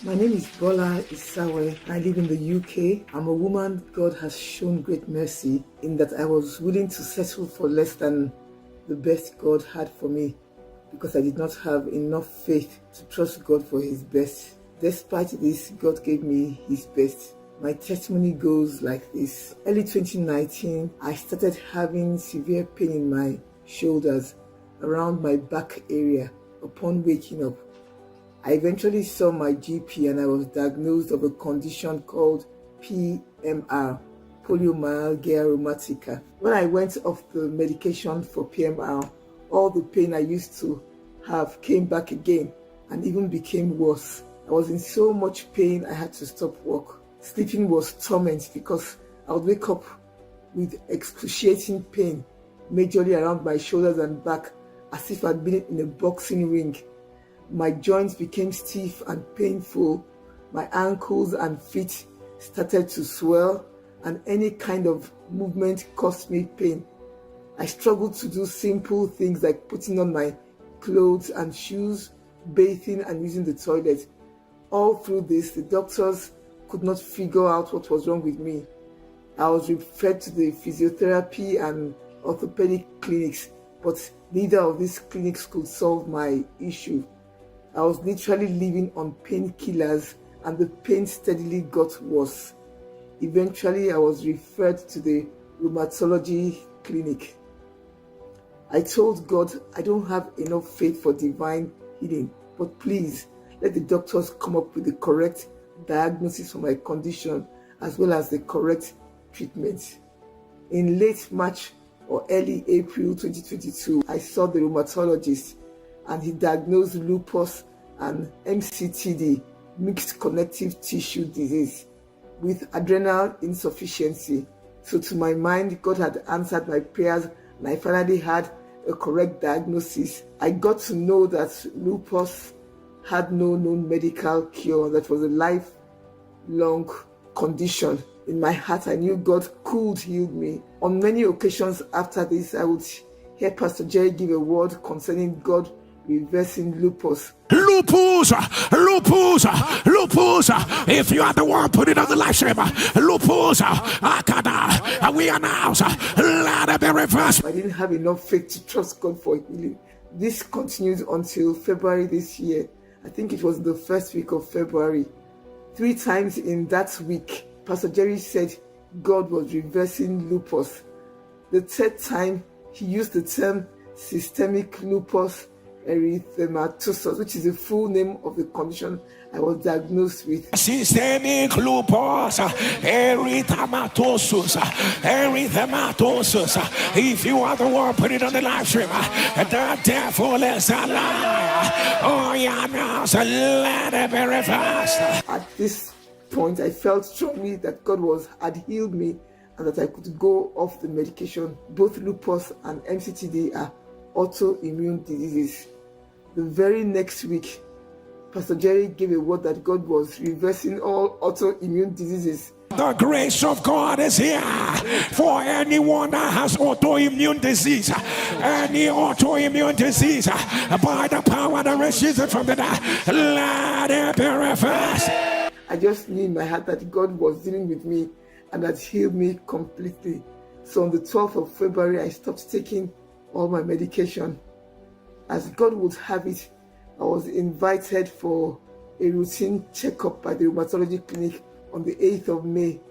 My name is Bola Isawe. I live in the UK. I'm a woman God has shown great mercy in that I was willing to settle for less than the best God had for me because I did not have enough faith to trust God for His best. Despite this, God gave me His best. My testimony goes like this. Early 2019, I started having severe pain in my shoulders around my back area upon waking up. I eventually saw my GP and I was diagnosed of a condition called PMR, polymyalgia rheumatica. When I went off the medication for PMR, all the pain I used to have came back again and even became worse. I was in so much pain I had to stop work. Sleeping was torment because I would wake up with excruciating pain, majorly around my shoulders and back, as if I'd been in a boxing ring. My joints became stiff and painful. My ankles and feet started to swell, and any kind of movement caused me pain. I struggled to do simple things like putting on my clothes and shoes, bathing and using the toilet. All through this, the doctors could not figure out what was wrong with me. I was referred to the physiotherapy and orthopedic clinics, but neither of these clinics could solve my issue. I was literally living on painkillers and the pain steadily got worse. Eventually, I was referred to the rheumatology clinic. I told God, I don't have enough faith for divine healing, but please let the doctors come up with the correct diagnosis for my condition as well as the correct treatment. In late March or early April 2022, I saw the rheumatologist and he diagnosed lupus and MCTD, mixed connective tissue disease, with adrenal insufficiency. So to my mind, God had answered my prayers and I finally had a correct diagnosis. I got to know that lupus had no known medical cure, that was a lifelong condition. In my heart, I knew God could heal me. On many occasions after this, I would hear Pastor Jerry give a word concerning God reversing lupus. Lupus. If you are the one, put it on the live stream. Lupus. We announce, let it be reversed. I didn't have enough faith to trust God for healing. This continued until February this year. I think it was the first week of February. 3 times in that week, Pastor Jerry said God was reversing lupus. The 3rd time, he used the term Systemic Lupus Erythematosus, which is the full name of the condition I was diagnosed with. Systemic Lupus Erythematosus. If you are the one, put it on the live stream. The devil is a liar. Oh, yeah, now, so let it be reversed. At this point, I felt strongly that God had healed me and that I could go off the medication. Both lupus and MCTD are autoimmune diseases. The very next week, Pastor Jerry gave a word that God was reversing all autoimmune diseases. The grace of God is here for anyone that has autoimmune disease. Any autoimmune disease, by the power that raises it from the dead, let it be reversed. I just knew in my heart that God was dealing with me and had healed me completely. So on the 12th of February, I stopped taking all my medication. As God would have it, I was invited for a routine checkup by the rheumatology clinic on the 8th of May.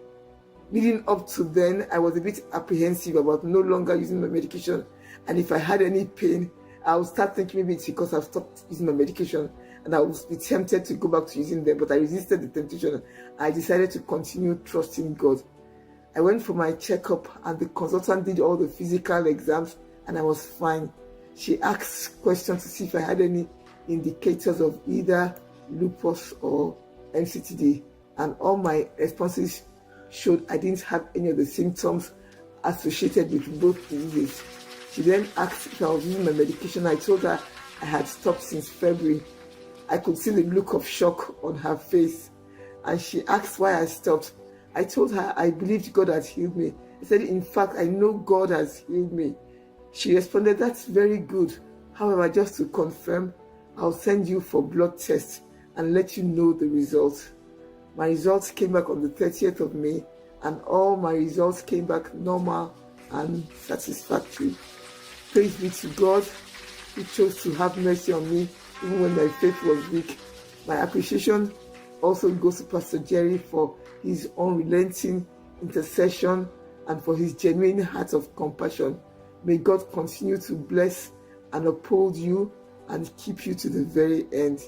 Leading up to then, I was a bit apprehensive about no longer using my medication. And if I had any pain, I would start thinking maybe it's because I've stopped using my medication and I would be tempted to go back to using them. But I resisted the temptation. I decided to continue trusting God. I went for my checkup and the consultant did all the physical exams and I was fine. She asked questions to see if I had any indicators of either lupus or MCTD, and all my responses showed I didn't have any of the symptoms associated with both diseases. She then asked if I was using my medication. I told her I had stopped since February. I could see the look of shock on her face, and she asked why I stopped. I told her I believed God had healed me. I said, in fact, I know God has healed me. She responded, that's very good. However, just to confirm, I'll send you for blood tests and let you know the results. My results came back on the 30th of May, and all my results came back normal and satisfactory. Praise be to God, who chose to have mercy on me even when my faith was weak. My appreciation also goes to Pastor Jerry for his unrelenting intercession and for his genuine heart of compassion. May God continue to bless and uphold you and keep you to the very end.